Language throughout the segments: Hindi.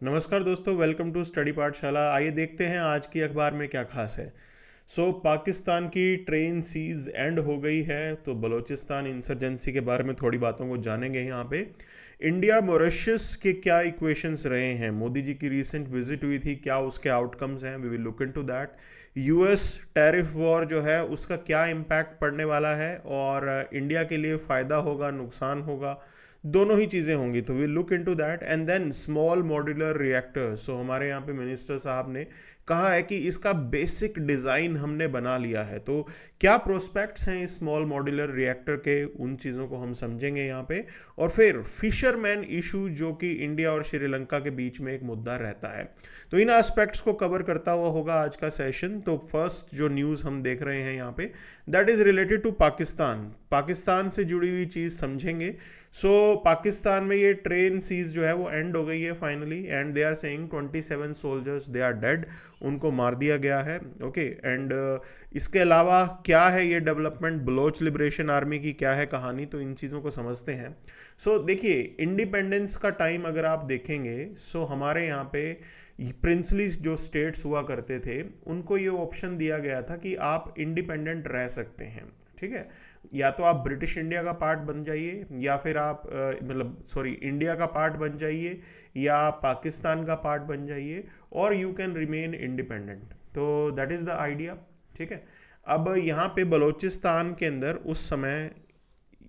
नमस्कार दोस्तों, वेलकम टू स्टडी पाठशाला। आइए देखते हैं आज की अखबार में क्या खास है। पाकिस्तान की ट्रेन सीज एंड हो गई है, तो बलूचिस्तान इंसर्जेंसी के बारे में थोड़ी बातों को जानेंगे यहाँ पे। इंडिया मॉरिशस के क्या इक्वेशंस रहे हैं, मोदी जी की रिसेंट विजिट हुई थी, क्या उसके आउटकम्स हैं, we will look into that. US tariff war जो है उसका क्या इम्पैक्ट पड़ने वाला है और इंडिया के लिए फ़ायदा होगा नुकसान होगा, दोनों ही चीज़ें होंगी। तो will look into that. And then small modular reactors, so हमारे यहाँ पे मिनिस्टर साहब ने कहा है कि इसका बेसिक डिज़ाइन हमने बना लिया है। तो क्या प्रोस्पेक्ट्स हैं इस स्मॉल मॉड्यूलर रिएक्टर के, उन चीज़ों को हम समझेंगे यहाँ पे। और फिर फिशरमैन इशू, जो कि इंडिया और श्रीलंका के बीच में एक मुद्दा रहता है, तो इन एस्पेक्ट्स को कवर करता हुआ होगा आज का सेशन। तो फर्स्ट जो न्यूज़ हम देख रहे हैं यहाँ पे, that is related to Pakistan. Pakistan से जुड़ी हुई चीज़ समझेंगे। पाकिस्तान में ये ट्रेन सीज जो है वो एंड हो गई है finally, and they are saying 27 soldiers they are dead, उनको मार दिया गया है। ओके, एंड इसके अलावा क्या है ये डेवलपमेंट, बलोच लिबरेशन आर्मी की क्या है कहानी, तो इन चीज़ों को समझते हैं। देखिए, इंडिपेंडेंस का टाइम अगर आप देखेंगे, हमारे यहाँ पे प्रिंसली जो स्टेट्स हुआ करते थे उनको ये ऑप्शन दिया गया था कि आप इंडिपेंडेंट रह सकते हैं। ठीक है, या तो आप ब्रिटिश इंडिया का पार्ट बन जाइए, या फिर आप इंडिया का पार्ट बन जाइए, या पाकिस्तान का पार्ट बन जाइए, और यू कैन रिमेन इंडिपेंडेंट। तो दैट इज़ द आइडिया। ठीक है, अब यहाँ पे बलूचिस्तान के अंदर उस समय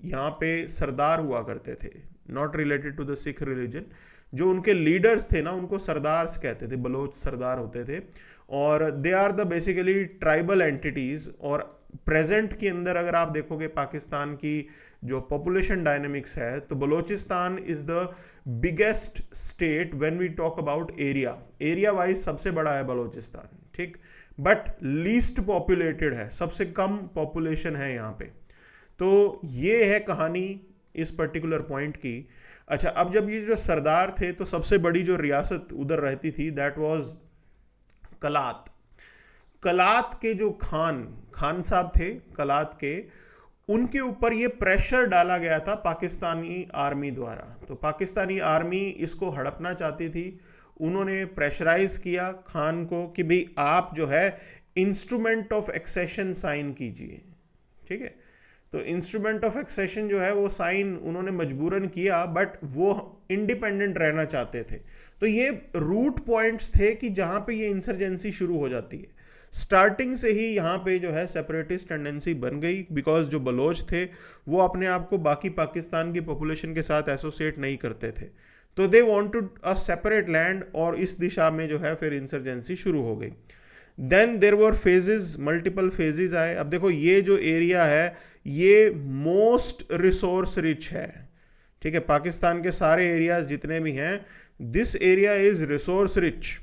यहाँ पे सरदार हुआ करते थे, not related to the Sikh religion. जो उनके लीडर्स थे ना, उनको सरदार्स कहते थे, बलोच सरदार होते थे, और they are the basically tribal entities. और प्रेजेंट के अंदर अगर आप देखोगे पाकिस्तान की जो पॉपुलेशन डायनेमिक्स है, तो Balochistan is the biggest state when we talk about area wise सबसे बड़ा है बलूचिस्तान। ठीक, बट लीस्ट पॉपुलेटेड है, सबसे कम पॉपुलेशन है यहाँ पे। तो ये है कहानी इस पर्टिकुलर पॉइंट की। अच्छा, अब जब ये जो सरदार थे, तो सबसे बड़ी जो रियासत उधर रहती थी दैट वाज कलात। कलात के जो खान साहब थे कलात के, उनके ऊपर ये प्रेशर डाला गया था पाकिस्तानी आर्मी द्वारा। तो पाकिस्तानी आर्मी इसको हड़पना चाहती थी। उन्होंने प्रेशराइज किया खान को कि भाई आप जो है इंस्ट्रूमेंट ऑफ एक्सेशन साइन कीजिए। ठीक है, तो इंस्ट्रूमेंट ऑफ एक्सेशन जो है वो साइन उन्होंने मजबूरन किया, बट वो इंडिपेंडेंट रहना चाहते थे। तो ये रूट पॉइंट्स थे कि जहाँ पे ये इंसर्जेंसी शुरू हो जाती है। स्टार्टिंग से ही यहाँ पे जो है सेपरेटिस्ट टेंडेंसी बन गई, बिकॉज जो बलोच थे वो अपने आप को बाकी पाकिस्तान की पॉपुलेशन के साथ एसोसिएट नहीं करते थे। तो they wanted a separate land, और इस दिशा में जो है फिर इंसर्जेंसी शुरू हो गई। Then there were phases, multiple phases आए। अब देखो, ये जो एरिया है ये मोस्ट रिसोर्स रिच है। ठीक है, पाकिस्तान के सारे एरियाज जितने भी हैं, this area is resource rich,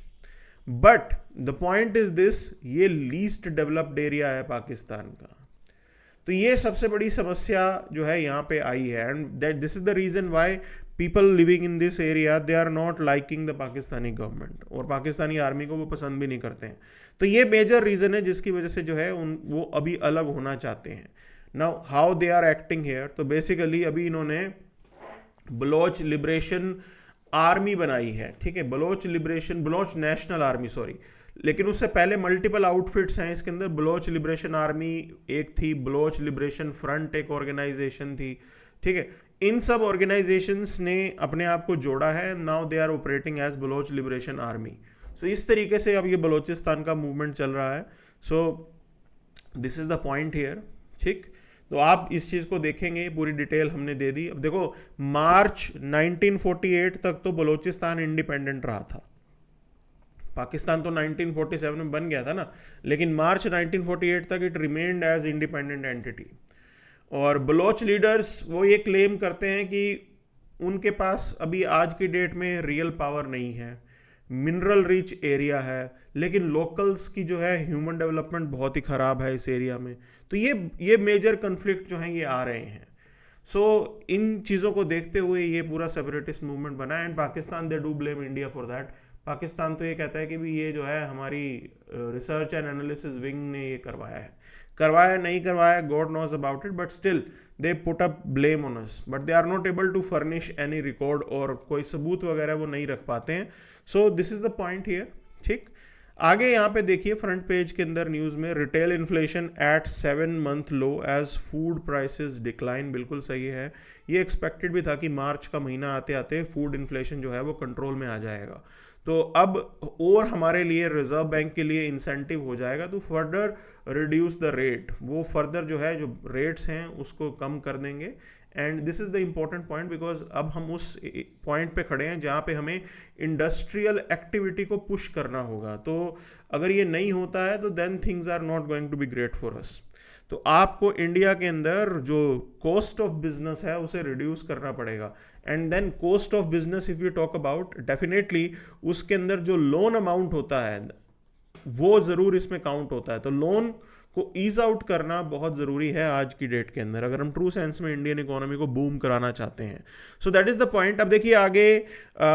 but the point is this, ये लीस्ट डेवलप्ड एरिया है पाकिस्तान का। तो ये सबसे बड़ी समस्या जो है यहाँ पे आई है, and that this is the reason why people living in this area they are not liking the Pakistani government, और पाकिस्तानी आर्मी को वो पसंद भी नहीं करते हैं। तो ये मेजर रीजन है जिसकी वजह से जो है वो अभी अलग होना चाहते हैं। Now how they are acting here, तो बेसिकली अभी इन्होंने बलोच लिबरेशन आर्मी बनाई है। ठीक है, बलोच नेशनल आर्मी, लेकिन उससे पहले मल्टीपल आउटफिट्स हैं इसके अंदर। बलोच लिबरेशन आर्मी एक थी, बलोच लिबरेशन फ्रंट एक ऑर्गेनाइजेशन थी। ठीक है, इन सब ऑर्गेनाइजेशंस ने अपने आप को जोड़ा है, now they are operating as Baloch Liberation Army. इस तरीके से अब ये बलोचिस्तान का मूवमेंट चल रहा है। This is the point here. ठीक, तो आप इस चीज़ को देखेंगे, पूरी डिटेल हमने दे दी। अब देखो, मार्च 1948 तक तो बलूचिस्तान इंडिपेंडेंट रहा था। पाकिस्तान तो 1947 में बन गया था ना, लेकिन मार्च 1948 तक it remained as independent entity. और बलोच लीडर्स वो ये क्लेम करते हैं कि उनके पास अभी आज की डेट में रियल पावर नहीं है, मिनरल रिच एरिया है, लेकिन लोकल्स की जो है ह्यूमन डेवलपमेंट बहुत ही ख़राब है इस एरिया में। तो ये मेजर कन्फ्लिक्ट जो हैं ये आ रहे हैं। इन चीज़ों को देखते हुए ये पूरा सेपरेटिस्ट मूवमेंट बना, and Pakistan they do blame India for that. Pakistan तो ये कहता है कि भी ये जो है हमारी रिसर्च एंड एनालिसिस विंग ने ये करवाया है। करवाया नहीं करवाया, God knows about it, but still they put up blame on us, but they are not able to furnish any record, और कोई सबूत वगैरह वो नहीं रख पाते हैं. So this is the point here. ठीक, आगे यहाँ पे देखिए फ्रंट पेज के अंदर न्यूज़ में, retail inflation at 7 month low as food prices decline. बिल्कुल सही है, ये एक्सपेक्टेड भी था कि मार्च का महीना आते आते फूड इन्फ्लेशन जो है वो कंट्रोल में आ जाएगा. तो अब और हमारे लिए रिजर्व बैंक के लिए इंसेंटिव हो जाएगा तो फर्दर रिड्यूस द रेट, वो फर्दर जो है जो रेट्स हैं उसको कम कर देंगे. And this is the important point, because अब हम उस पॉइंट पे खड़े हैं जहाँ पे हमें इंडस्ट्रियल एक्टिविटी को पुश करना होगा. तो अगर ये नहीं होता है तो then things are not going to be great for us. तो आपको इंडिया के अंदर जो कॉस्ट ऑफ बिजनेस है उसे रिड्यूस करना पड़ेगा. And then cost of business if you talk about, definitely उसके अंदर जो लोन अमाउंट होता है वो ज़रूर इसमें काउंट होता है. तो लोन को ईज आउट करना बहुत ज़रूरी है आज की डेट के अंदर, अगर हम ट्रू सेंस में इंडियन इकोनॉमी को बूम कराना चाहते हैं. So that is the point. अब देखिए आगे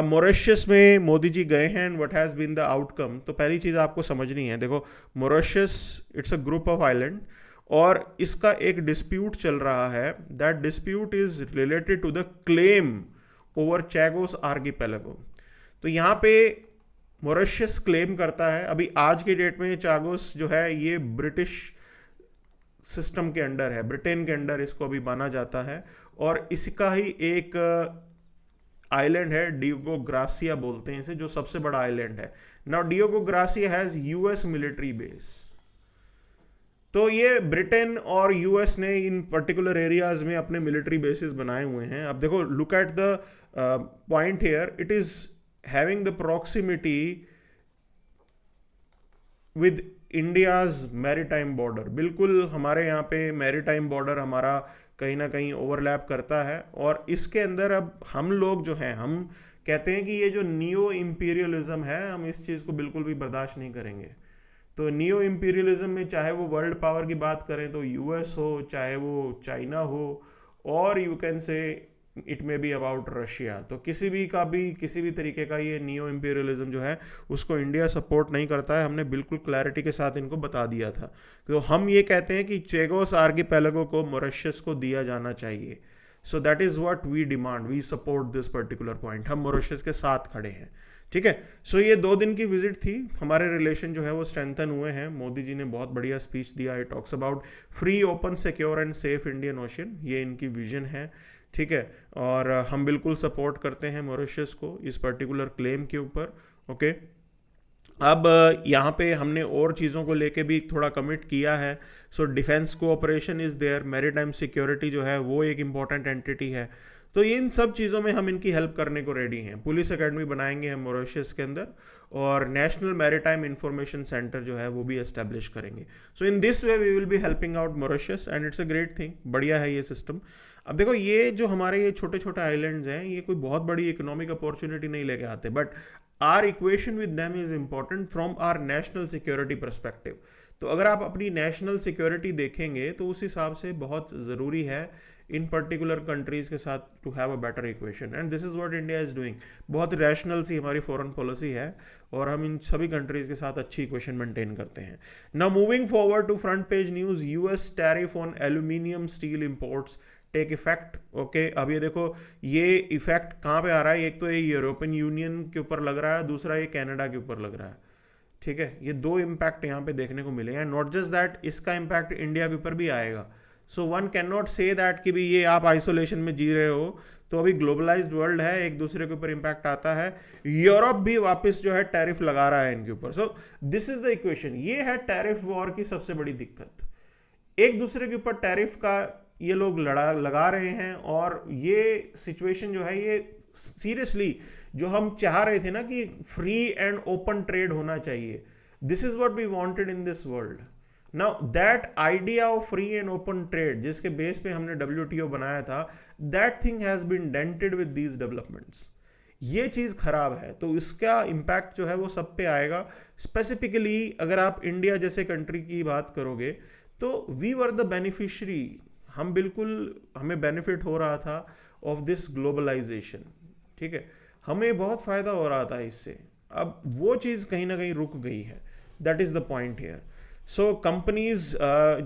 मॉरिशस में मोदी जी गए हैं and what has been the outcome. तो पहली चीज़ आपको समझनी है, देखो Mauritius it's a group of island और इसका एक डिस्प्यूट चल रहा है. That dispute is related to the claim over Chagos Archipelago. तो यहाँ पे मॉरिशस क्लेम करता है, अभी आज की डेट में चागोस जो है ये ब्रिटिश सिस्टम के अंडर है, ब्रिटेन के अंडर इसको अभी माना जाता है, और इसका ही एक आइलैंड है, डियोगो ग्रासिया बोलते हैं इसे, जो सबसे बड़ा आइलैंड है. Now Diego Garcia has US military base. तो ये ब्रिटेन और यूएस ने इन पर्टिकुलर एरियाज में अपने मिलिट्री बेसिस बनाए हुए हैं. अब देखो, look at the point here, it is having the proximity with India's maritime border. बिल्कुल हमारे यहाँ पे maritime border हमारा कहीं ना कहीं ओवरलैप करता है, और इसके अंदर अब हम लोग जो हैं, हम कहते हैं कि ये जो नियो इम्पीरियलिज्म है, हम इस चीज़ को बिल्कुल भी बर्दाश्त नहीं करेंगे. तो नियो इम्पीरियलिज्म में चाहे वो वर्ल्ड पावर की बात करें तो यूएस हो, चाहे वो चाइना हो, और यू कैन से it may be about Russia, तो किसी भी तरीके का ये नियो इम्पीरियलिज्म जो है उसको इंडिया सपोर्ट नहीं करता है. हमने बिल्कुल क्लैरिटी के साथ इनको बता दिया था. तो हम ये कहते हैं कि चेगोस आर्किपेलागो को मॉरिशस को दिया जाना चाहिए. So that is what we demand, we support this particular point. हम मॉरिशस के साथ खड़े हैं. ठीक है. सो ये 2 दिन की विजिट थी, हमारे रिलेशन जो है वो स्ट्रेंथन हुए हैं. मोदी जी ने बहुत बढ़िया स्पीच दिया. It talks about free, open, secure and safe Indian ocean. ये इनकी विजन है. ठीक है, और हम बिल्कुल सपोर्ट करते हैं मॉरिशस को इस पर्टिकुलर क्लेम के ऊपर. ओके, अब यहाँ पे हमने और चीज़ों को लेके भी थोड़ा कमिट किया है. So defence cooperation is there, maritime security जो है वो एक इम्पॉर्टेंट एंटिटी है. तो इन सब चीज़ों में हम इनकी हेल्प करने को रेडी हैं. पुलिस एकेडमी बनाएंगे हम मॉरिशस के अंदर, और नेशनल मैरीटाइम इंफॉर्मेशन सेंटर जो है वो भी एस्टेब्लिश करेंगे. So in this way we will be helping out Mauritius and it's a great thing. बढ़िया है ये सिस्टम. अब देखो, ये जो हमारे ये छोटे छोटे आइलैंड्स हैं, ये कोई बहुत बड़ी इकोनॉमिक अपॉर्चुनिटी नहीं लेके आते, but our equation with them is important from our national security perspective. तो अगर आप अपनी नेशनल सिक्योरिटी देखेंगे तो उस हिसाब से बहुत ज़रूरी है इन पर्टिकुलर कंट्रीज़ के साथ to have a better equation, and this is what India is doing. बहुत रैशनल सी हमारी फॉरेन पॉलिसी है, और हम इन सभी कंट्रीज़ के साथ अच्छी इक्वेशन मेंटेन करते हैं. Now moving forward to front page news, US tariff on aluminium steel imports take effect. Okay, अब ये देखो, ये इफेक्ट कहाँ पे आ रहा है. एक तो ये यूरोपियन यूनियन के ऊपर लग रहा है, दूसरा ये कनाडा के ऊपर लग रहा है. ठीक है, ये 2 इम्पैक्ट यहाँ पे देखने को मिले हैं. नॉट जस्ट दैट, इसका इम्पैक्ट इंडिया के ऊपर भी आएगा. So one can not say that कि भाई ये आप आइसोलेशन में जी रहे हो. तो अभी ग्लोबलाइज्ड वर्ल्ड है, एक दूसरे के ऊपर इम्पैक्ट आता है. यूरोप भी वापस जो है टैरिफ लगा रहा है इनके ऊपर. सो दिस इज द इक्वेशन. ये है टैरिफ वॉर की सबसे बड़ी दिक्कत. एक दूसरे के ऊपर टैरिफ का ये लोग लगा रहे हैं, और ये सिचुएशन जो है ये सीरियसली, जो हम चाह रहे थे ना कि फ्री एंड ओपन ट्रेड होना चाहिए, this is what we wanted in this world. Now that idea of free and open trade, जिसके बेस पे हमने WTO बनाया था, that thing has been dented with these developments. ये चीज़ खराब है. तो इसका इम्पैक्ट जो है वो सब पे आएगा. स्पेसिफिकली अगर आप इंडिया जैसे कंट्री की बात करोगे तो वी वर द बेनिफिशरी. हम बिल्कुल, हमें बेनिफिट हो रहा था ऑफ दिस ग्लोबलाइजेशन. ठीक है, हमें बहुत फ़ायदा हो रहा था इससे. अब वो चीज़ कहीं ना कहीं रुक गई है. That is the point here. So companies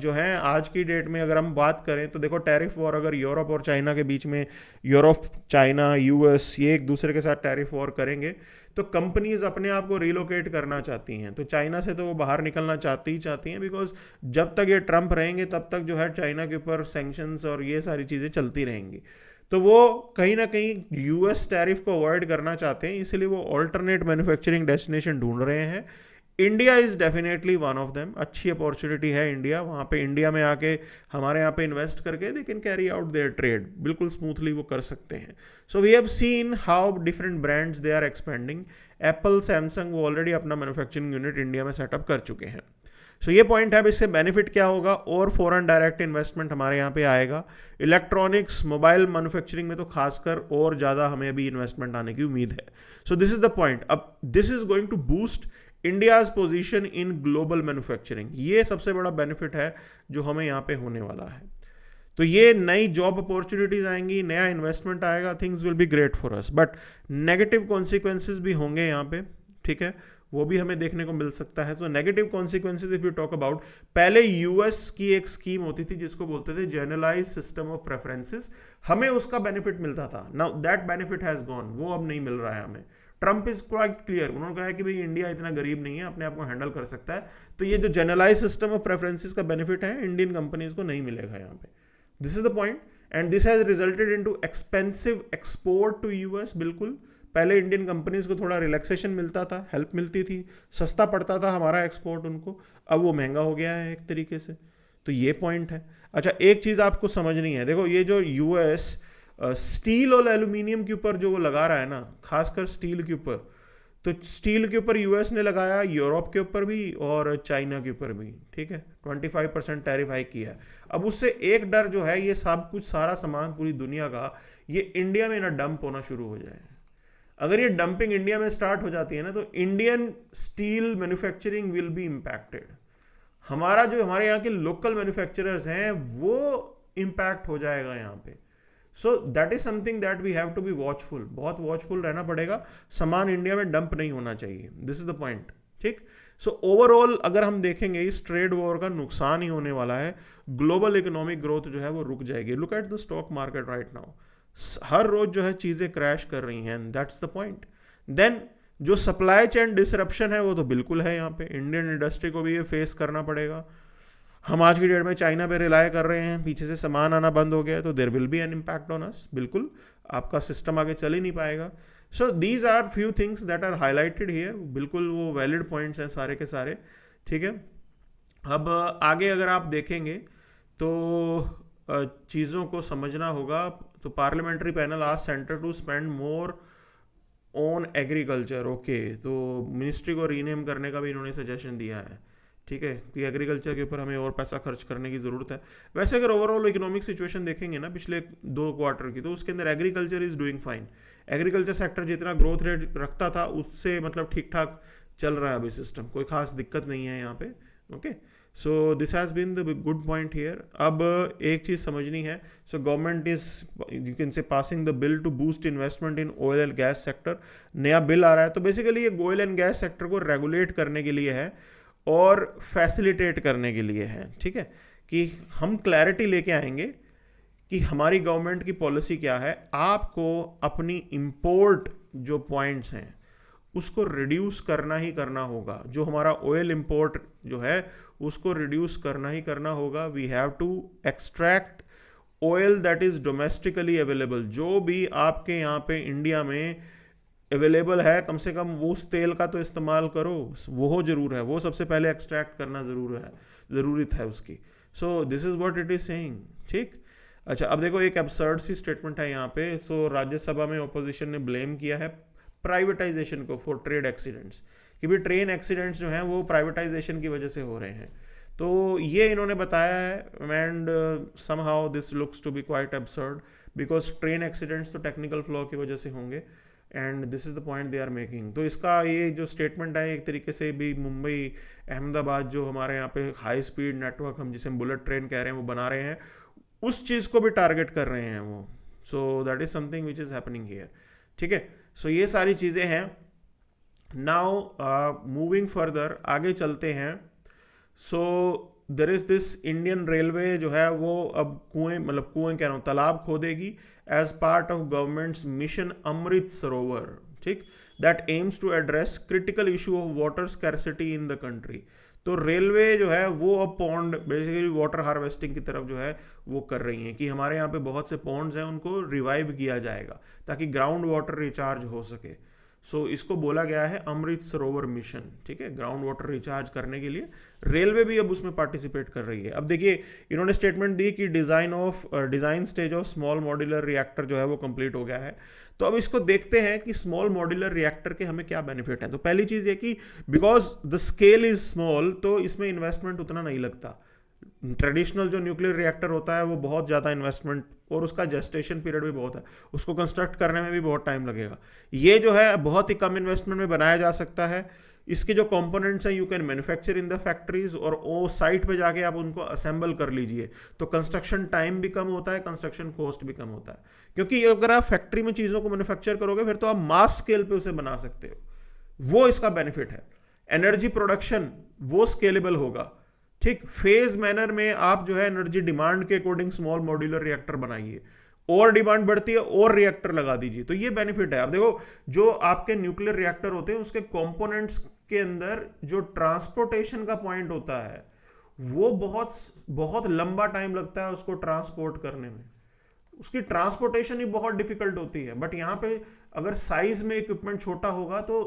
जो हैं आज की डेट में अगर हम बात करें तो देखो टैरिफ वॉर अगर यूरोप और चाइना के बीच में, यूरोप चाइना यूएस ये एक दूसरे के साथ टैरिफ वॉर करेंगे तो कंपनीज अपने आप को रिलोकेट करना चाहती हैं। तो चाइना से तो वो बाहर निकलना चाहती हैं बिकॉज जब तक ये ट्रम्प रहेंगे तब तक जो है चाइना के ऊपर सैंक्शंस और ये सारी चीज़ें चलती रहेंगी। तो वो कहीं ना कहीं यूएस टैरिफ को अवॉइड करना चाहते हैं, इसलिए वो ऑल्टरनेट मैन्युफैक्चरिंग डेस्टिनेशन ढूंढ रहे हैं। India is definitely one of them. अच्छी अपॉर्चुनिटी है इंडिया, वहाँ पे इंडिया में आके हमारे यहाँ पे इन्वेस्ट करके they can carry out their trade, बिल्कुल स्मूथली वो कर सकते हैं। So we have seen how different brands they are expending. Apple Samsung वो ऑलरेडी अपना मैन्युफैक्चरिंग यूनिट इंडिया में सेटअप कर चुके हैं। सो ये पॉइंट है। अब इससे बेनिफिट क्या होगा, और फॉरेन डायरेक्ट इन्वेस्टमेंट हमारे यहाँ पे आएगा। इलेक्ट्रॉनिक्स मोबाइल मैन्युफैक्चरिंग में तो खासकर और ज़्यादा हमें अभी इन्वेस्टमेंट आने की उम्मीद है। So this is the point. अब this is going to boost India's position in global manufacturing. ये सबसे बड़ा बेनिफिट है जो हमें यहाँ पे होने वाला है। तो ये नई जॉब अपॉर्चुनिटीज आएंगी, नया इन्वेस्टमेंट आएगा, things will be great for us. But negative consequences भी होंगे यहाँ पे, ठीक है, वो भी हमें देखने को मिल सकता है। तो negative consequences if you talk about, पहले यूएस की एक स्कीम होती थी जिसको बोलते थे जनरलाइज सिस्टम ऑफ प्रेफरेंसेस, हमें उसका बेनिफिट मिलता था। Now that benefit has gone, वो अब नहीं मिल रहा है हमें। ट्रम्प इज क्वाइट क्लियर, उन्होंने कहा है कि भाई इंडिया इतना गरीब नहीं है, अपने आप को हैंडल कर सकता है। तो ये जो जनरलाइज सिस्टम ऑफ प्रेफरेंसेस का बेनिफिट है इंडियन कंपनीज को नहीं मिलेगा यहाँ पे। This is the point and this has resulted into expensive export to US. बिल्कुल, पहले इंडियन कंपनीज को थोड़ा रिलैक्सेशन मिलता था, हेल्प मिलती थी, सस्ता पड़ता था हमारा एक्सपोर्ट उनको, अब वो महंगा हो गया है एक तरीके से। तो ये पॉइंट है। अच्छा, एक चीज़ आपको समझनी है, देखो ये जो यूएस स्टील और एल्यूमिनियम के ऊपर जो वो लगा रहा है ना, खासकर स्टील के ऊपर, तो स्टील के ऊपर यूएस ने लगाया, यूरोप के ऊपर भी और चाइना के ऊपर भी, ठीक है, 25% टैरिफ हाइक किया है। अब उससे एक डर जो है, ये सब कुछ सारा सामान पूरी दुनिया का ये इंडिया में ना डंप होना शुरू हो जाए। अगर ये डंपिंग इंडिया में स्टार्ट हो जाती है ना, तो Indian steel manufacturing will be impacted. हमारा जो हमारे यहाँ के लोकल मैन्युफैक्चरर्स हैं वो इम्पैक्ट हो जाएगा यहाँ पे। So that is something that we have to be watchful, बहुत वॉचफुल रहना पड़ेगा। सामान इंडिया में डंप नहीं होना चाहिए, दिस इज द पॉइंट, ठीक। सो ओवरऑल अगर हम देखेंगे इस ट्रेड वॉर का नुकसान ही होने वाला है, ग्लोबल इकोनॉमिक ग्रोथ जो है वो रुक जाएगी। Look at the stock market right now, हर रोज जो है चीज़ें क्रैश कर रही हैं, दैट्स द पॉइंट। देन जो सप्लाई चेन डिसरप्शन है वो तो बिल्कुल है, यहाँ पे इंडियन इंडस्ट्री को भी ये फेस करना पड़ेगा। हम आज की डेट में चाइना पे रिलाय कर रहे हैं, पीछे से सामान आना बंद हो गया, तो there will be an impact on us, बिल्कुल आपका सिस्टम आगे चल ही नहीं पाएगा। So these are few things that are highlighted here, बिल्कुल वो वैलिड पॉइंट्स हैं सारे के सारे, ठीक है। अब आगे अगर आप देखेंगे तो चीज़ों को समझना होगा। तो पार्लियामेंट्री पैनल आज centre to spend more on agriculture, okay, तो मिनिस्ट्री को रीनेम करने का भी इन्होंने सजेशन दिया है, ठीक है, कि एग्रीकल्चर के ऊपर हमें और पैसा खर्च करने की ज़रूरत है। वैसे अगर ओवरऑल इकोनॉमिक सिचुएशन देखेंगे ना पिछले 2 क्वार्टर की, तो उसके अंदर agriculture is doing fine. Agriculture sector जितना ग्रोथ रेट रखता था उससे मतलब ठीक ठाक चल रहा है अभी सिस्टम, कोई खास दिक्कत नहीं है यहाँ पे, okay. So this has been the good point here. अब एक चीज़ समझनी है, so government is you can say passing the bill to boost investment in oil and gas sector. नया बिल आ रहा है, तो बेसिकली ये ऑयल एंड गैस सेक्टर को रेगुलेट करने के लिए है और फैसिलिटेट करने के लिए है, ठीक है, कि हम क्लैरिटी लेके आएंगे कि हमारी गवर्नमेंट की पॉलिसी क्या है। आपको अपनी इंपोर्ट जो पॉइंट्स हैं उसको रिड्यूस करना ही करना होगा। जो हमारा ऑयल इंपोर्ट जो है उसको रिड्यूस करना ही करना होगा। We have to extract oil that is domestically available. जो भी आपके यहाँ पे इंडिया में अवेलेबल है, कम से कम वो उस तेल का तो इस्तेमाल करो, वो जरूर है, वो सबसे पहले एक्सट्रैक्ट करना ज़रूरत है उसकी। So this is what it is saying, ठीक। अच्छा, अब देखो एक एब्सर्ड सी स्टेटमेंट है यहाँ पे। सो राज्यसभा में ऑपोजिशन ने ब्लेम किया है प्राइवेटाइजेशन को फॉर ट्रेड एक्सीडेंट्स, कि भी ट्रेन एक्सीडेंट्स जो हैं वो प्राइवेटाइजेशन की वजह से हो रहे हैं। तो ये इन्होंने बताया है and somehow this looks to be quite absurd because train accidents तो टेक्निकल फ्लॉ की वजह से होंगे and this is the point they are making. तो इसका ये जो स्टेटमेंट है एक तरीके से भी मुंबई अहमदाबाद जो हमारे यहाँ पे हाई स्पीड नेटवर्क हम जिसे बुलेट ट्रेन कह रहे हैं वो बना रहे हैं, उस चीज़ को भी टारगेट कर रहे हैं वो। सो that is something which is happening here, ठीक है। सो ये सारी चीज़ें हैं। नाउ मूविंग फर्दर, आगे चलते हैं। So there is this Indian railway जो है वो अब कुएं कह रहा हूँ, तालाब खोदेगी as part of government's mission Amrit Sarovar, ठीक, that aims to address critical issue of water scarcity in the country. तो रेलवे जो है वो अब पॉन्ड बेसिकली वाटर हार्वेस्टिंग की तरफ जो है वो कर रही हैं कि हमारे यहाँ पे बहुत से पॉन्ड्स हैं उनको रिवाइव किया जाएगा ताकि ग्राउंड वाटर रिचार्ज हो सके। सो इसको बोला गया है अमृत सरोवर मिशन, ठीक है, ग्राउंड वाटर रिचार्ज करने के लिए रेलवे भी अब उसमें पार्टिसिपेट कर रही है। अब देखिए इन्होंने स्टेटमेंट दी कि design stage of small modular reactor जो है वो कंप्लीट हो गया है। तो अब इसको देखते हैं कि स्मॉल मॉड्यूलर रिएक्टर के हमें क्या बेनिफिट है। तो पहली चीज़ ये कि because the scale is small तो इसमें इन्वेस्टमेंट उतना नहीं लगता। ट्रेडिशनल जो न्यूक्लियर रिएक्टर होता है वो बहुत ज़्यादा इन्वेस्टमेंट और उसका जेस्टेशन पीरियड भी बहुत है, उसको कंस्ट्रक्ट करने में भी बहुत टाइम लगेगा। ये जो है बहुत ही कम इन्वेस्टमेंट में बनाया जा सकता है। इसके जो कंपोनेंट्स हैं you can manufacture in the factories और वो साइट पे जाके आप उनको असेंबल कर लीजिए, तो कंस्ट्रक्शन टाइम भी कम होता है, कंस्ट्रक्शन कॉस्ट भी कम होता है। क्योंकि अगर आप फैक्ट्री में चीज़ों को मैन्युफैक्चर करोगे फिर तो आप मास स्केल पे उसे बना सकते हो, वो इसका बेनिफिट है। एनर्जी प्रोडक्शन वो स्केलेबल होगा, ठीक, फेज मैनर में आप जो है एनर्जी डिमांड के अकॉर्डिंग स्मॉल मॉड्यूलर रिएक्टर बनाइए, और डिमांड बढ़ती है और रिएक्टर लगा दीजिए, तो ये बेनिफिट है। अब देखो जो आपके न्यूक्लियर रिएक्टर होते हैं उसके कंपोनेंट्स के अंदर जो ट्रांसपोर्टेशन का पॉइंट होता है वो बहुत बहुत लंबा टाइम लगता है उसको ट्रांसपोर्ट करने में, उसकी ट्रांसपोर्टेशन ही बहुत डिफिकल्ट होती है। बट यहाँ पे अगर साइज में इक्विपमेंट छोटा होगा तो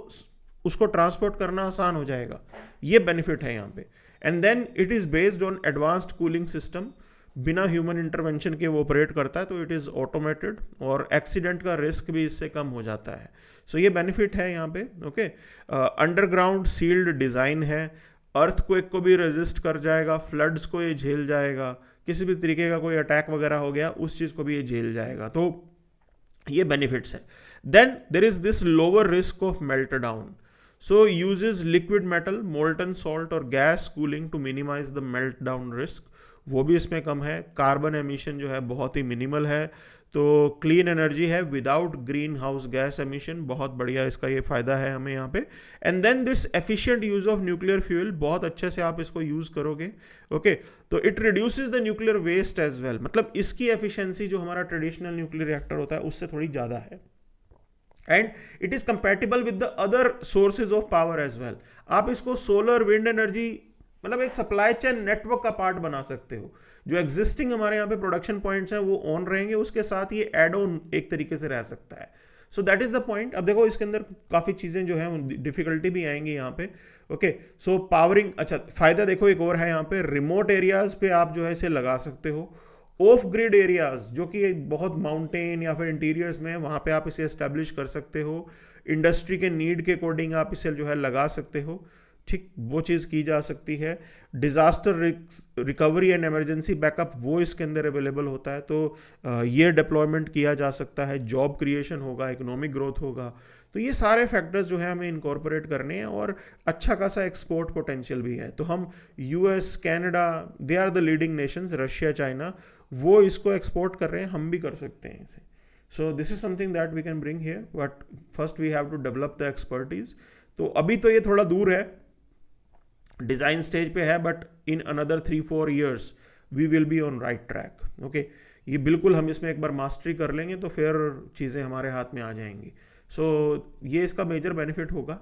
उसको ट्रांसपोर्ट करना आसान हो जाएगा, ये बेनिफिट है यहाँ पे। And then it is based on advanced cooling system, बिना ह्यूमन इंटरवेंशन के वो ऑपरेट करता है, तो इट इज़ ऑटोमेटेड और एक्सीडेंट का रिस्क भी इससे कम हो जाता है। सो ये बेनिफिट है यहाँ पे। ओके, अंडरग्राउंड सील्ड डिज़ाइन है, अर्थक्वेक को भी रेजिस्ट कर जाएगा, फ्लड्स को ये झेल जाएगा, किसी भी तरीके का कोई अटैक वगैरह हो गया उस चीज़ को भी ये झेल जाएगा, तो ये बेनिफिट्स है। Then there is this lower risk of melt down, so uses liquid metal, molten salt और gas cooling to minimise the melt down risk, वो भी इसमें कम है। कार्बन एमिशन जो है बहुत ही मिनिमल है, तो क्लीन एनर्जी है without green house gas emission, बहुत बढ़िया इसका ये फायदा है हमें यहाँ पे। And then this efficient use of nuclear fuel, बहुत अच्छे से आप इसको यूज करोगे। ओके, तो it reduces the nuclear waste as well, मतलब इसकी एफिशिएंसी जो हमारा ट्रेडिशनल न्यूक्लियर रिएक्टर होता है उससे थोड़ी ज़्यादा है। And it is compatible with the other sources of power as well, आप इसको सोलर विंड एनर्जी मतलब एक सप्लाई चेन नेटवर्क का पार्ट बना सकते हो। जो एग्जिस्टिंग हमारे यहाँ पे प्रोडक्शन पॉइंट्स हैं वो ऑन रहेंगे, उसके साथ ये एड ऑन एक तरीके से रह सकता है। सो दैट इज द पॉइंट। अब देखो इसके अंदर काफ़ी चीज़ें जो है डिफिकल्टी भी आएंगी यहाँ पे। ओके, सो पावरिंग, अच्छा फायदा देखो एक और है यहाँ पे, रिमोट एरियाज पे आप जो है इसे लगा सकते हो। ऑफ ग्रिड एरियाज जो कि बहुत माउंटेन या फिर इंटीरियर्स में है वहाँ पे आप इसे एस्टेब्लिश कर सकते हो, इंडस्ट्री के नीड के अकॉर्डिंग आप इसे जो है लगा सकते हो, ठीक, वो चीज़ की जा सकती है। Disaster recovery and emergency backup वो इसके अंदर अवेलेबल होता है, तो ये डिप्लॉयमेंट किया जा सकता है, जॉब क्रिएशन होगा, इकोनॉमिक ग्रोथ होगा, तो ये सारे फैक्टर्स जो है हमें इनकॉर्पोरेट करने हैं और अच्छा खासा एक्सपोर्ट पोटेंशियल भी है। तो हम US, Canada, they are the leading nations, Russia, China, वो इसको एक्सपोर्ट कर रहे हैं, हम भी कर सकते हैं इसे। So this is something that we can bring here, but first we have to develop the expertise. तो अभी तो ये थोड़ा दूर है, डिज़ाइन स्टेज पे है, but in another 3-4 years we will be on right track. Okay, ये बिल्कुल हम इसमें एक बार मास्टरी कर लेंगे तो फिर चीज़ें हमारे हाथ में आ जाएंगी। सो ये इसका मेजर बेनिफिट होगा।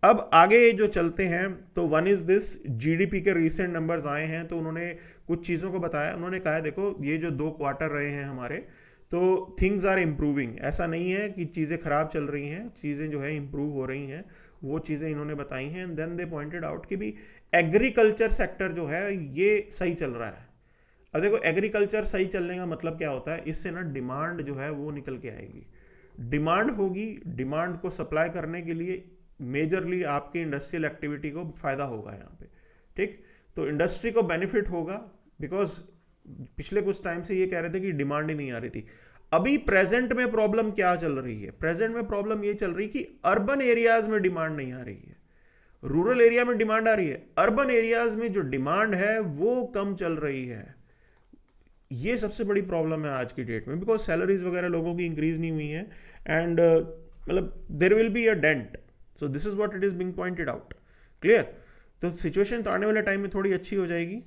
अब आगे जो चलते हैं तो वन इज़ दिस, जीडीपी के रीसेंट नंबर्स आए हैं तो उन्होंने कुछ चीज़ों को बताया। उन्होंने कहा है देखो ये जो 2 क्वार्टर रहे हैं हमारे, तो थिंग्स आर इम्प्रूविंग, ऐसा नहीं है कि चीज़ें ख़राब चल रही हैं, चीज़ें जो है इम्प्रूव हो रही हैं, वो चीज़ें इन्होंने बताई हैं। And then they pointed out कि भी एग्रीकल्चर सेक्टर जो है ये सही चल रहा है। अब देखो एग्रीकल्चर सही चलने का मतलब क्या होता है, इससे ना डिमांड जो है वो निकल के आएगी, डिमांड होगी, डिमांड को सप्लाई करने के लिए मेजरली आपकी इंडस्ट्रियल एक्टिविटी को फ़ायदा होगा यहाँ पे, ठीक, तो इंडस्ट्री को बेनिफिट होगा। बिकॉज पिछले कुछ टाइम से ये कह रहे थे कि डिमांड ही नहीं आ रही थी। अभी प्रेजेंट में प्रॉब्लम क्या चल रही है, प्रेजेंट में प्रॉब्लम ये चल रही कि अर्बन एरियाज में डिमांड नहीं आ रही है, रूरल एरिया में डिमांड आ रही है, अर्बन एरियाज में जो डिमांड है वो कम चल रही है। ये सबसे बड़ी प्रॉब्लम है आज की डेट में, बिकॉज सैलरीज वगैरह लोगों की इंक्रीज नहीं हुई है एंड मतलब there will be a dent. So this is what it is being pointed out, clear. तो सिचुएशन तो आने वाले टाइम में थोड़ी अच्छी हो जाएगी।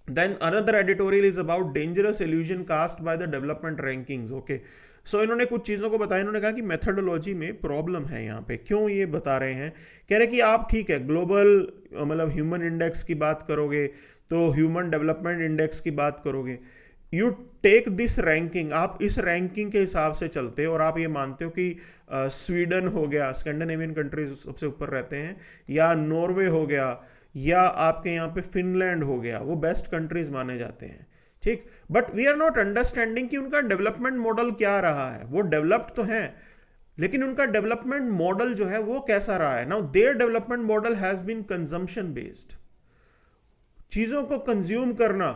Then another editorial is about dangerous illusion cast by the development rankings. Okay, so इन्होंने कुछ चीज़ों को बताया। इन्होंने कहा कि मेथडोलॉजी में प्रॉब्लम है यहाँ पे। क्यों ये बता रहे हैं? कह रहे कि आप ठीक है ग्लोबल मतलब ह्यूमन इंडेक्स की बात करोगे तो ह्यूमन डेवलपमेंट इंडेक्स की बात करोगे, यू टेक दिस रैंकिंग, आप इस रैंकिंग के हिसाब से चलते हो और आप ये मानते हो कि स्वीडन हो गया, स्कैंडिनेवियन कंट्रीज सबसे ऊपर रहते हैं, या नॉर्वे हो गया, या आपके यहाँ पे फिनलैंड हो गया, वो बेस्ट कंट्रीज माने जाते हैं। ठीक, but we are not understanding कि उनका डेवलपमेंट मॉडल क्या रहा है। वो डेवलप्ड तो हैं लेकिन उनका डेवलपमेंट मॉडल जो है वो कैसा रहा है। Now their development model has been consumption based, चीजों को कंज्यूम करना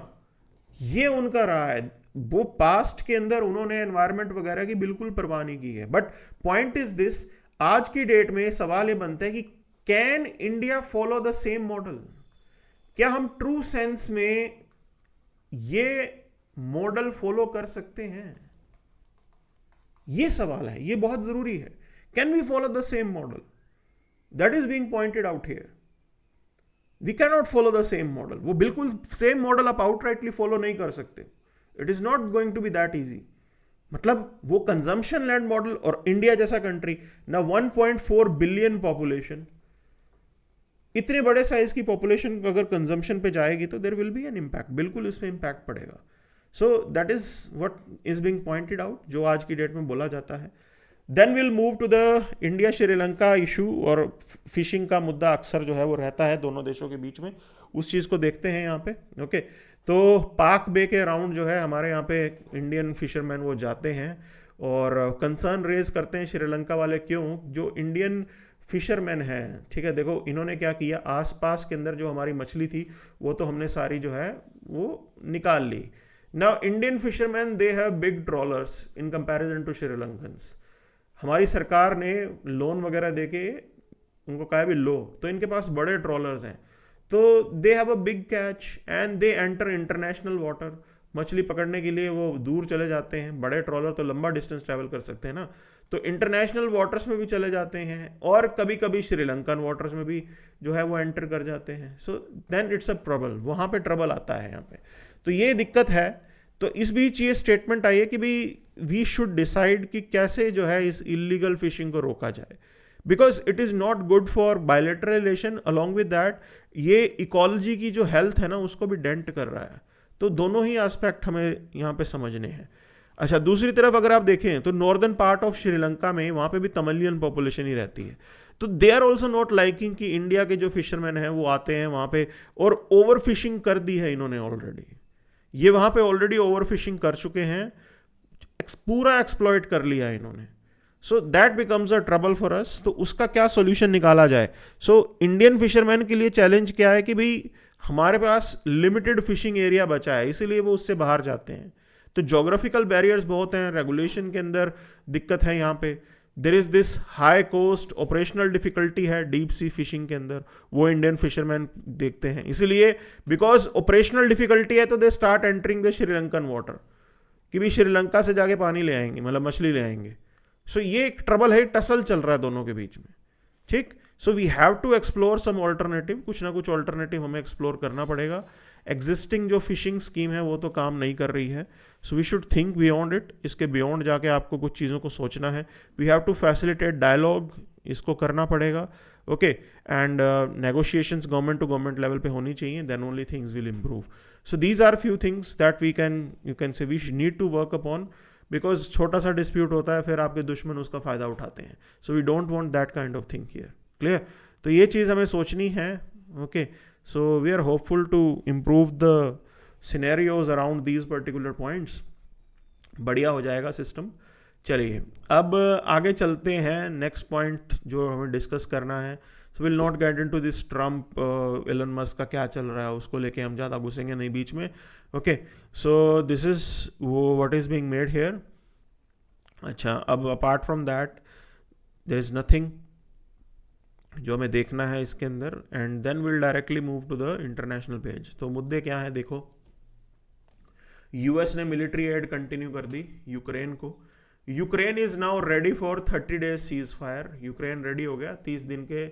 ये उनका रहा है। वो पास्ट के अंदर उन्होंने एनवायरमेंट वगैरह की बिल्कुल परवाह नहीं की है। बट पॉइंट इज दिस, आज की डेट में सवाल ये बनता है कि can India follow the same model? क्या हम ट्रू सेंस में ये मॉडल फॉलो कर सकते हैं? ये सवाल है, ये बहुत जरूरी है। Can we follow the same model? That is being pointed out here. We cannot follow the same model. वो बिल्कुल सेम मॉडल आप आउटराइटली फॉलो नहीं कर सकते। It is not going to be that easy. मतलब वो कंजम्पशन लैंड मॉडल और इंडिया जैसा कंट्री ना 1.4 बिलियन पॉपुलेशन, इतने बड़े साइज की पॉपुलेशन अगर कंजम्पशन पे जाएगी तो there will be an impact, बिल्कुल इसमें इम्पैक्ट पड़ेगा। So that is what is being pointed out, जो आज की डेट में बोला जाता है। Then will move to the India Sri Lanka issue, और फिशिंग का मुद्दा अक्सर जो है वो रहता है दोनों देशों के बीच में, उस चीज़ को देखते हैं यहाँ पे। ओके, तो पाक बे के अराउंड जो है हमारे यहाँ पे इंडियन फिशरमैन वो जाते हैं और कंसर्न रेज करते हैं श्रीलंका वाले। क्यों? जो इंडियन फिशरमैन हैं, ठीक है, देखो इन्होंने क्या किया, आसपास के अंदर जो हमारी मछली थी वो तो हमने सारी जो है वो निकाल ली। Now Indian fisherman they have big trawlers in comparison to Sri Lankans. हमारी सरकार ने लोन वगैरह देके उनको कहा भी लो, तो इनके पास बड़े ट्रॉलर्स हैं, तो they have a big catch and they enter international water. मछली पकड़ने के लिए वो दूर चले जाते हैं, बड़े ट्रॉलर तो लंबा डिस्टेंस ट्रैवल कर सकते हैं ना, तो इंटरनेशनल वाटर्स में भी चले जाते हैं और कभी कभी श्रीलंकन वाटर्स में भी जो है वो एंटर कर जाते हैं। So then it's a trouble, वहाँ पे ट्रबल आता है यहाँ पे, तो ये दिक्कत है। तो इस बीच ये स्टेटमेंट आई है कि भाई वी शुड डिसाइड कि कैसे जो है इस इलीगल फिशिंग को रोका जाए, because it is not good for bilateral relation. Along with that ये इकोलॉजी की जो हेल्थ है ना उसको भी डेंट कर रहा है। तो दोनों ही एस्पेक्ट हमें यहाँ पे समझने हैं। अच्छा, दूसरी तरफ अगर आप देखें तो नॉर्दर्न पार्ट ऑफ श्रीलंका में वहाँ पे भी तमिलियन पॉपुलेशन ही रहती है, तो they are also not liking कि इंडिया के जो फिशरमैन हैं वो आते हैं वहाँ पे और ओवर फिशिंग कर दी है इन्होंने ऑलरेडी। ये वहाँ पे ऑलरेडी ओवर फिशिंग कर चुके हैं, पूरा एक्सप्लॉइट कर लिया है इन्होंने। So that becomes a trouble for us. तो उसका क्या सोल्यूशन निकाला जाए? सो इंडियन फिशरमैन के लिए चैलेंज क्या है कि भाई हमारे पास लिमिटेड फिशिंग एरिया बचा है, इसीलिए वो उससे बाहर जाते हैं। तो जोग्राफिकल बैरियर्स बहुत हैं, रेगुलेशन के अंदर दिक्कत है यहाँ पे। There is this high cost, operational difficulty है डीप सी फिशिंग के अंदर, वो इंडियन फिशरमैन देखते हैं। इसीलिए बिकॉज ऑपरेशनल डिफिकल्टी है तो they start entering the Sri Lankan water, कि भी श्रीलंका से जाके पानी ले आएंगे, मतलब मछली ले आएंगे। सो ये एक ट्रबल है, टसल चल रहा है दोनों के बीच में। ठीक, so we have to explore some alternative, कुछ ना कुछ ऑल्टरनेटिव हमें एक्सप्लोर करना पड़ेगा। एग्जिस्टिंग जो फिशिंग स्कीम है वो तो काम नहीं कर रही है, so we should think beyond it. इसके बियॉन्ड जाके आपको कुछ चीज़ों को सोचना है। We have to facilitate dialogue, इसको करना पड़ेगा। Okay, and negotiations government to government level पे होनी चाहिए, then only things will improve. So these are few things that we can, you can say we need to work upon, because छोटा सा डिस्प्यूट होता है फिर आपके दुश्मन उसका फ़ायदा उठाते हैं। So we don't want that kind of thing here. Clear? तो ये चीज़ हमें सोचनी है। Okay, so we are hopeful to improve the scenarios around these particular points. बढ़िया हो जाएगा सिस्टम। चलिए अब आगे चलते हैं। नेक्स्ट पॉइंट जो हमें डिस्कस करना है, so will not get into this Trump Elon Musk का क्या चल रहा है उसको लेके हम ज़्यादा घुसेंगे नहीं बीच में। ओके, सो दिस इज वो what is being made here. अच्छा, अब apart from that there is nothing जो हमें देखना है इसके अंदर, and then will directly move to the international page. तो मुद्दे क्या है देखो, यूएस ने मिलिट्री एड कंटिन्यू कर दी यूक्रेन को। Ukraine is now ready for 30 days cease fire. Ukraine ready हो गया 30 दिन के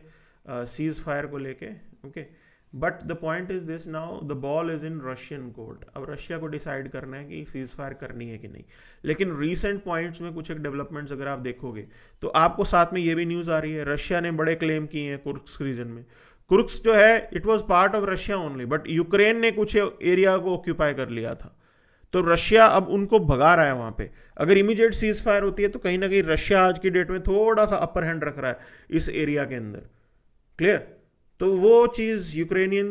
सीज फायर को लेके, okay. But the point is this, now the ball is in Russian court. अब रशिया को डिसाइड करना है कि सीज फायर करनी है कि नहीं। लेकिन रीसेंट पॉइंट्स में कुछ एक डेवलपमेंट्स अगर आप देखोगे तो आपको साथ में ये भी न्यूज़ आ रही है, रशिया ने बड़े क्लेम किए हैं कुर्स्क रीजन में। कुर्स्क जो है it was part of Russia only, but Ukraine ने कुछ एरिया को ऑक्यूपाई कर लिया था, तो रशिया अब उनको भगा रहा है वहाँ पे। अगर इमीडिएट सीज फायर होती है तो कहीं ना कहीं रशिया आज की डेट में थोड़ा सा अपर हैंड रख रहा है इस एरिया के अंदर, क्लियर। तो वो चीज़ यूक्रेनियन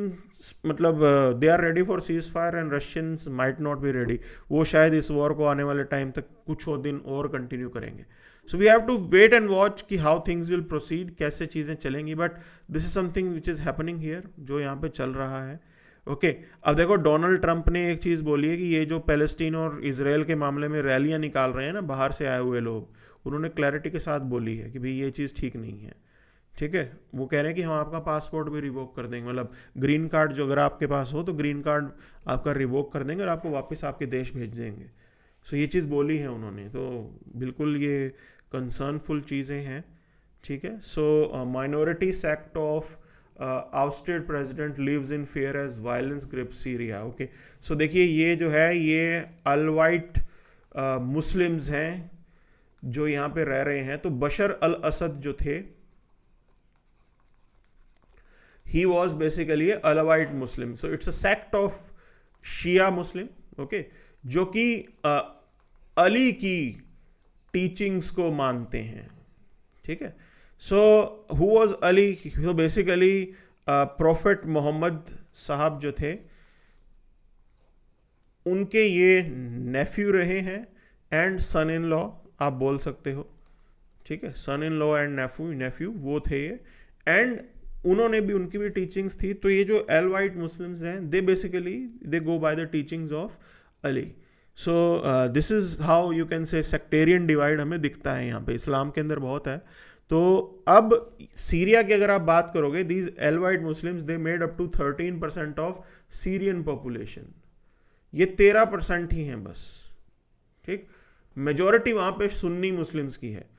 मतलब they are ready for cease fire and Russians might not be ready. वो शायद इस वॉर को आने वाले टाइम तक कुछ और दिन और कंटिन्यू करेंगे। So we have to wait and watch कि हाउ थिंग्स विल प्रोसीड, कैसे चीज़ें चलेंगी। But this is something which is happening here, जो यहाँ पे चल रहा है, ओके। अब देखो डोनाल्ड ट्रंप ने एक चीज़ बोली है कि ये जो पैलेस्टीन और इजराइल के मामले में रैलियाँ निकाल रहे हैं ना बाहर से आए हुए लोग, उन्होंने क्लैरिटी के साथ बोली है कि भाई ये चीज़ ठीक नहीं है, ठीक है। वो कह रहे हैं कि हम आपका पासपोर्ट भी रिवोक कर देंगे, मतलब ग्रीन कार्ड जो अगर आपके पास हो तो ग्रीन कार्ड आपका रिवोक कर देंगे और आपको वापस आपके देश भेज देंगे। सो ये चीज़ बोली है उन्होंने, तो बिल्कुल ये कंसर्नफुल चीज़ें हैं, ठीक है। So minority sect of ousted president lives in fear as violence grip Syria, okay. So देखिए ये जो है ये अल वाइट मुस्लिम्स हैं जो यहाँ पे रह रहे हैं। तो बशर अल असद जो थे, he was basically a Alawite Muslim, so it's a sect of Shia Muslim, okay, जो कि अली की टीचिंग्स को मानते हैं, ठीक है। So who was Ali? So basically prophet Muhammad साहब जो थे उनके ये नेफ्यू रहे हैं एंड सन इन लॉ आप बोल सकते हो, ठीक है। सन इन लॉ एंड नेफ्यू वो थे ये, एंड उन्होंने भी, उनकी भी टीचिंग्स थी। तो ये जो एल वाइट मुस्लिम्स हैं they basically they go by the teachings of Ali. So this is how you can से सेक्टेरियन डिवाइड हमें दिखता है यहाँ पे, इस्लाम के अंदर बहुत है। तो अब सीरिया की अगर आप बात करोगे, these Alawite Muslims they made up to 13% of Syrian population. ये 13% ही हैं बस, ठीक। मेजॉरिटी वहाँ पे सुन्नी मुस्लिम्स की है।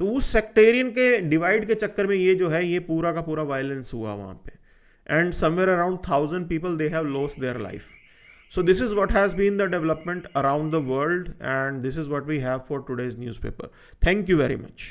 तो उस सेक्टेरियन के डिवाइड के चक्कर में ये जो है ये पूरा का पूरा वायलेंस हुआ वहाँ पे, and somewhere around 1000 people they have lost their life. So this is what has been the development around the world, and this is what we have for today's newspaper. Thank you very much.